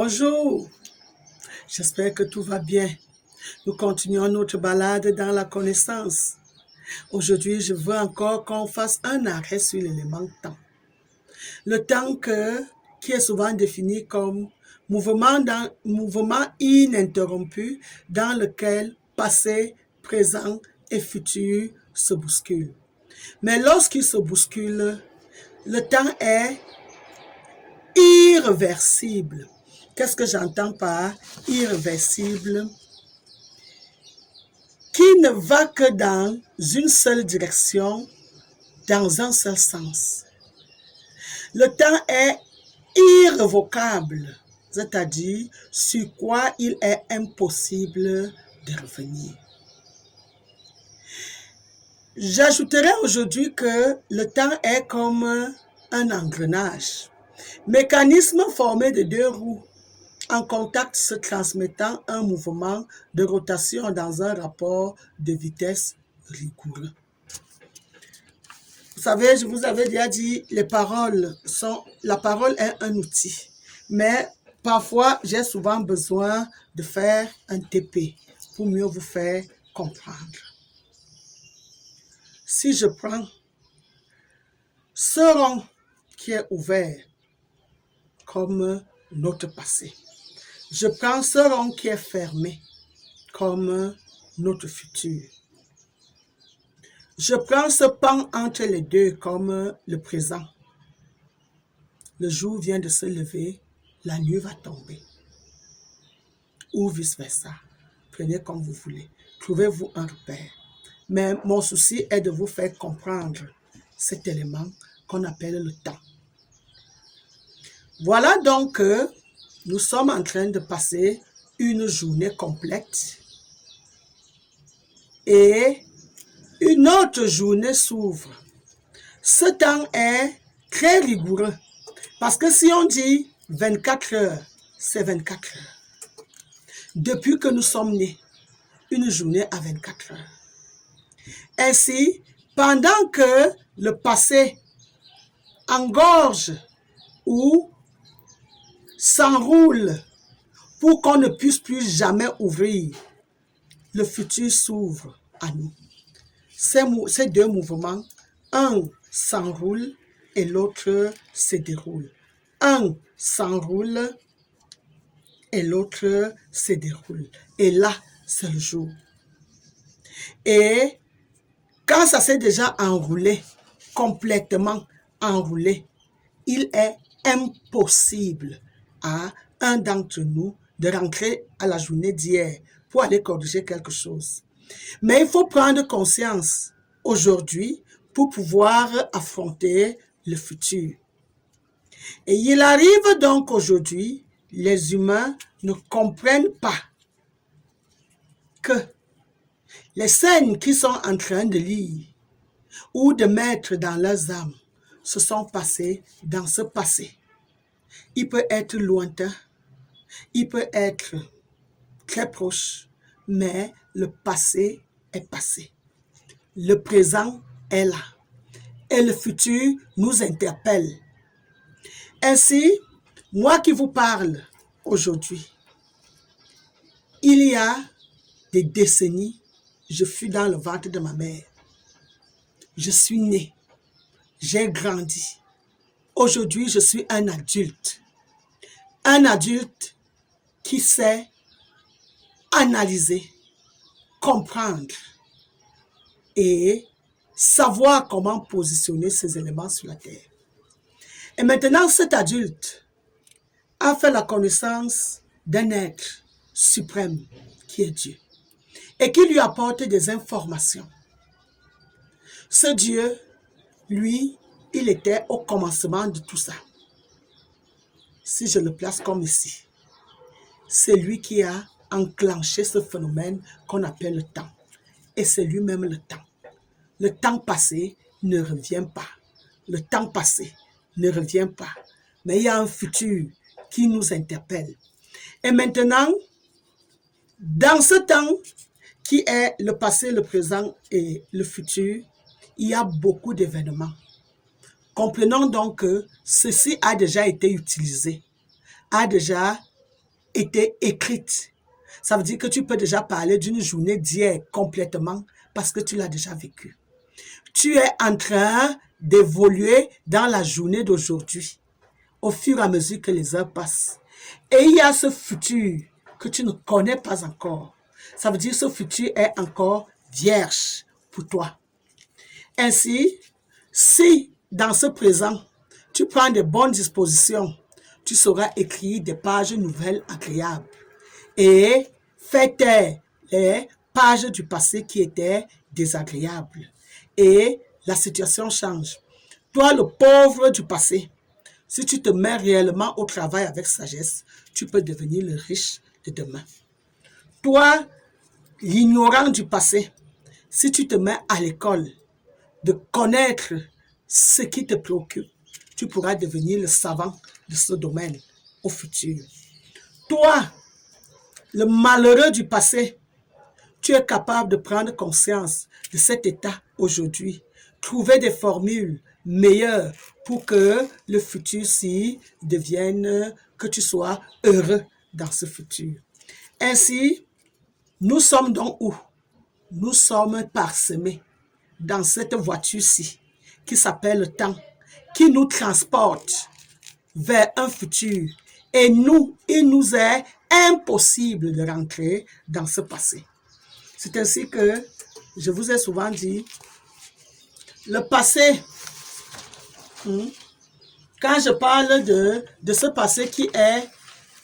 Bonjour, j'espère que tout va bien. Nous continuons notre balade dans la connaissance. Aujourd'hui, je veux encore qu'on fasse un arrêt sur l'élément temps. Le temps qui est souvent défini comme mouvement ininterrompu dans lequel passé, présent et futur se bousculent. Mais lorsqu'il se bouscule, le temps est irréversible. Qu'est-ce que j'entends par irréversible? Qui ne va que dans une seule direction, dans un seul sens. Le temps est irrévocable, c'est-à-dire sur quoi il est impossible de revenir. J'ajouterai aujourd'hui que le temps est comme un engrenage, mécanisme formé de deux roues en contact se transmettant un mouvement de rotation dans un rapport de vitesse rigoureux. Vous savez, je vous avais déjà dit, la parole est un outil, mais parfois j'ai souvent besoin de faire un TP pour mieux vous faire comprendre. Si je prends ce rond qui est ouvert comme notre passé, je prends ce rond qui est fermé comme notre futur. Je prends ce pan entre les deux comme le présent. Le jour vient de se lever, la nuit va tomber. Ou vice-versa. Prenez comme vous voulez. Trouvez-vous un repère. Mais mon souci est de vous faire comprendre cet élément qu'on appelle le temps. Voilà donc que nous sommes en train de passer une journée complète et une autre journée s'ouvre. Ce temps est très rigoureux parce que si on dit 24 heures, c'est 24 heures. Depuis que nous sommes nés, une journée à 24 heures. Ainsi, pendant que le passé engorge ou s'enroule pour qu'on ne puisse plus jamais ouvrir, le futur s'ouvre à nous. Ces deux mouvements, un s'enroule et l'autre se déroule. Un s'enroule et l'autre se déroule. Et là, c'est le jour. Et quand ça s'est déjà enroulé, complètement enroulé, il est impossible à un d'entre nous de rentrer à la journée d'hier pour aller corriger quelque chose. Mais il faut prendre conscience aujourd'hui pour pouvoir affronter le futur. Et il arrive donc aujourd'hui, les humains ne comprennent pas que les scènes qu'ils sont en train de lire ou de mettre dans leurs âmes se sont passées dans ce passé. Il peut être lointain, il peut être très proche, mais le passé est passé. Le présent est là et le futur nous interpelle. Ainsi, moi qui vous parle aujourd'hui, il y a des décennies, je fus dans le ventre de ma mère. Je suis né, j'ai grandi. Aujourd'hui, je suis un adulte. Un adulte qui sait analyser, comprendre et savoir comment positionner ces éléments sur la terre. Et maintenant, cet adulte a fait la connaissance d'un être suprême qui est Dieu et qui lui apporte des informations. Ce Dieu, lui, il était au commencement de tout ça. Si je le place comme ici, c'est lui qui a enclenché ce phénomène qu'on appelle le temps. Et c'est lui-même le temps. Le temps passé ne revient pas. Le temps passé ne revient pas. Mais il y a un futur qui nous interpelle. Et maintenant, dans ce temps qui est le passé, le présent et le futur, il y a beaucoup d'événements. Comprenons donc que ceci a déjà été utilisé, a déjà été écrite. Ça veut dire que tu peux déjà parler d'une journée d'hier complètement parce que tu l'as déjà vécue. Tu es en train d'évoluer dans la journée d'aujourd'hui au fur et à mesure que les heures passent. Et il y a ce futur que tu ne connais pas encore. Ça veut dire que ce futur est encore vierge pour toi. Ainsi, si dans ce présent, tu prends de bonnes dispositions, tu sauras écrire des pages nouvelles agréables et faire taire les pages du passé qui étaient désagréables. Et la situation change. Toi, le pauvre du passé, si tu te mets réellement au travail avec sagesse, tu peux devenir le riche de demain. Toi, l'ignorant du passé, si tu te mets à l'école de connaître ce qui te préoccupe, tu pourras devenir le savant de ce domaine au futur. Toi, le malheureux du passé, tu es capable de prendre conscience de cet état aujourd'hui, trouver des formules meilleures pour que le futur-ci devienne, que tu sois heureux dans ce futur. Ainsi, nous sommes donc où? Nous sommes parsemés dans cette voiture-ci qui s'appelle le temps, qui nous transporte vers un futur. Et nous, il nous est impossible de rentrer dans ce passé. C'est ainsi que je vous ai souvent dit, le passé, quand je parle de ce passé qui est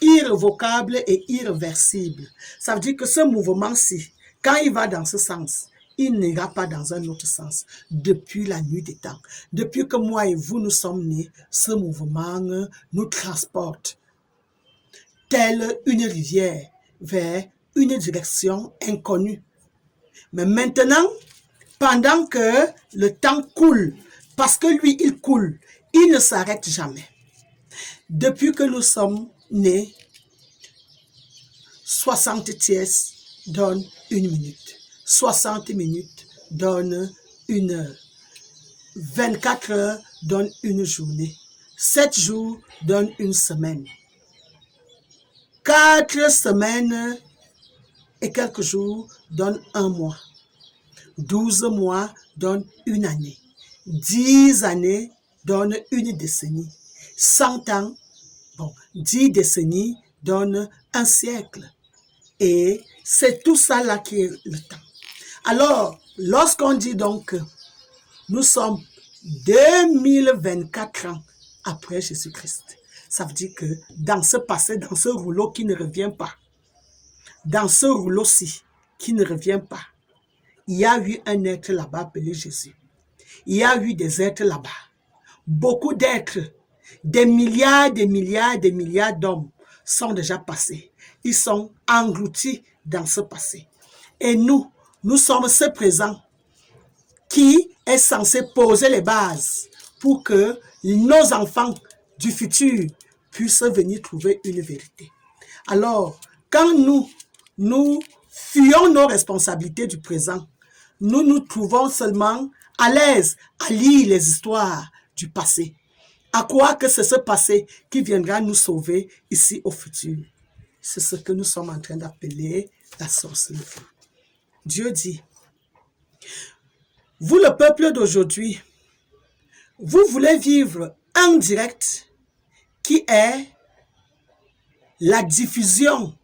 irrévocable et irréversible, ça veut dire que ce mouvement-ci, quand il va dans ce sens, il n'ira pas dans un autre sens. Depuis la nuit des temps, depuis que moi et vous nous sommes nés, ce mouvement nous transporte telle une rivière vers une direction inconnue. Mais maintenant, pendant que le temps coule, parce que lui, il coule, il ne s'arrête jamais. Depuis que nous sommes nés, 60 tiers donnent une minute. 60 minutes donnent une heure. 24 heures donnent une journée. 7 jours donnent une semaine. 4 semaines et quelques jours donnent un mois. 12 mois donnent une année. 10 années donnent une décennie. 100 ans, 10 décennies donnent un siècle. Et c'est tout ça là qui est le temps. Alors, lorsqu'on dit donc que nous sommes 2024 ans après Jésus-Christ, ça veut dire que dans ce passé, dans ce rouleau qui ne revient pas, dans ce rouleau-ci qui ne revient pas, il y a eu un être là-bas appelé Jésus. Il y a eu des êtres là-bas. Beaucoup d'êtres, des milliards d'hommes sont déjà passés. Ils sont engloutis dans ce passé. Et nous sommes ce présent qui est censé poser les bases pour que nos enfants du futur puissent venir trouver une vérité. Alors, quand nous fuyons nos responsabilités du présent, nous nous trouvons seulement à l'aise à lire les histoires du passé. À croire que c'est ce passé qui viendra nous sauver ici au futur. C'est ce que nous sommes en train d'appeler la sorcellerie. Dieu dit, vous le peuple d'aujourd'hui, vous voulez vivre un direct qui est la diffusion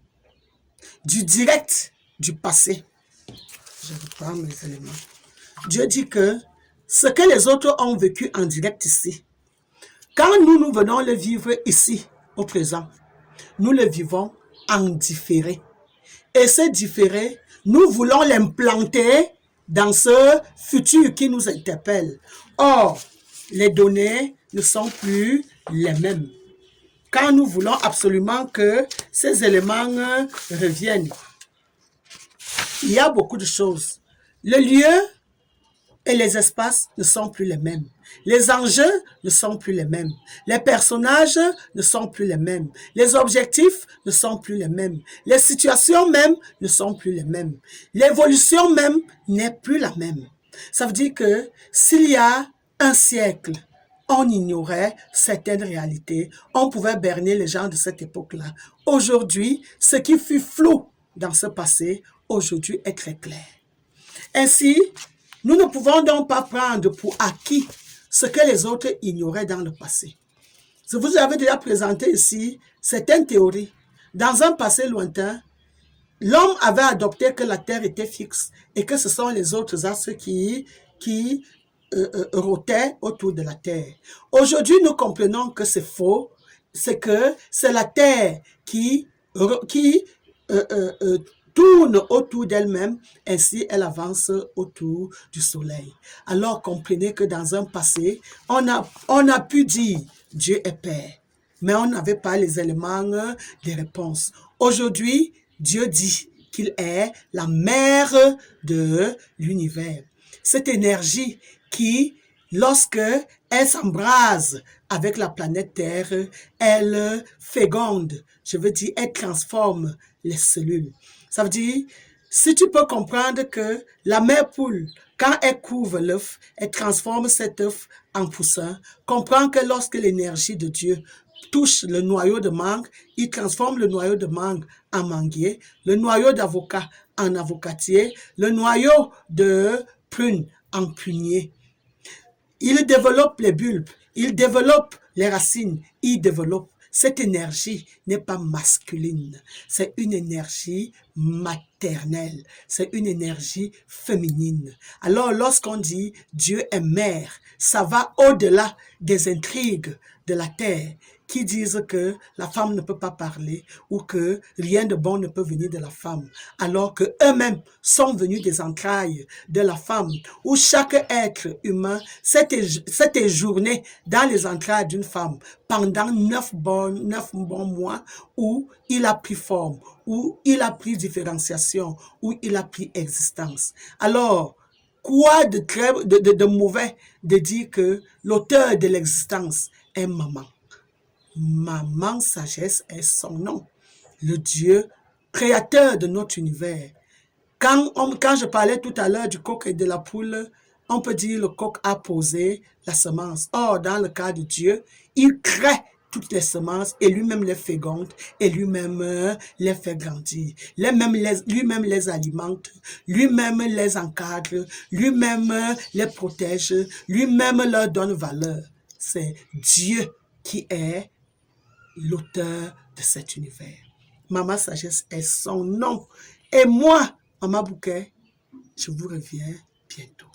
du direct du passé. Je reprends mes éléments. Dieu dit que ce que les autres ont vécu en direct ici, quand nous venons le vivre ici, au présent, nous le vivons en différé. Et ce différé, nous voulons l'implanter dans ce futur qui nous interpelle. Or, les données ne sont plus les mêmes. Quand nous voulons absolument que ces éléments reviennent, il y a beaucoup de choses. Le lieu et les espaces ne sont plus les mêmes. Les enjeux ne sont plus les mêmes. Les personnages ne sont plus les mêmes. Les objectifs ne sont plus les mêmes. Les situations même ne sont plus les mêmes. L'évolution même n'est plus la même. Ça veut dire que s'il y a un siècle, on ignorait certaines réalités. On pouvait berner les gens de cette époque-là. Aujourd'hui, ce qui fut flou dans ce passé, aujourd'hui est très clair. Ainsi, nous ne pouvons donc pas prendre pour acquis ce que les autres ignoraient dans le passé. Je vous avais déjà présenté ici certaines théories. Dans un passé lointain, l'homme avait adopté que la terre était fixe et que ce sont les autres astres qui rotaient autour de la terre. Aujourd'hui, nous comprenons que c'est faux, c'est que c'est la terre qui tourne autour d'elle-même, ainsi elle avance autour du soleil. Alors comprenez que dans un passé, on a pu dire Dieu est Père, mais on n'avait pas les éléments des réponses. Aujourd'hui, Dieu dit qu'il est la mère de l'univers. Cette énergie qui, lorsque elle s'embrase avec la planète Terre, elle féconde, je veux dire, elle transforme les cellules. Ça veut dire, si tu peux comprendre que la mère poule, quand elle couvre l'œuf, elle transforme cet œuf en poussin, comprends que lorsque l'énergie de Dieu touche le noyau de mangue, il transforme le noyau de mangue en manguier, le noyau d'avocat en avocatier, le noyau de prune en prunier. Il développe les bulbes, il développe les racines, il développe. Cette énergie n'est pas masculine, c'est une énergie maternelle, c'est une énergie féminine. Alors lorsqu'on dit Dieu est mère, ça va au-delà des intrigues de la terre qui disent que la femme ne peut pas parler ou que rien de bon ne peut venir de la femme, alors que eux-mêmes sont venus des entrailles de la femme, où chaque être humain s'est éjourné dans les entrailles d'une femme pendant 9 bons mois, où il a pris forme, où il a pris différenciation, où il a pris existence. Alors, quoi de mauvais de dire que l'auteur de l'existence est maman? Maman sagesse est son nom, le Dieu créateur de notre univers. Quand je parlais tout à l'heure du coq et de la poule, on peut dire le coq a posé la semence. Or, dans le cas de Dieu, il crée toutes les semences et lui-même les féconde et lui-même les fait grandir. Lui-même les alimente, lui-même les encadre, lui-même les protège, lui-même leur donne valeur. C'est Dieu qui est l'auteur de cet univers. Maman Sagesse est son nom. Et moi, Maman Bouquet, je vous reviens bientôt.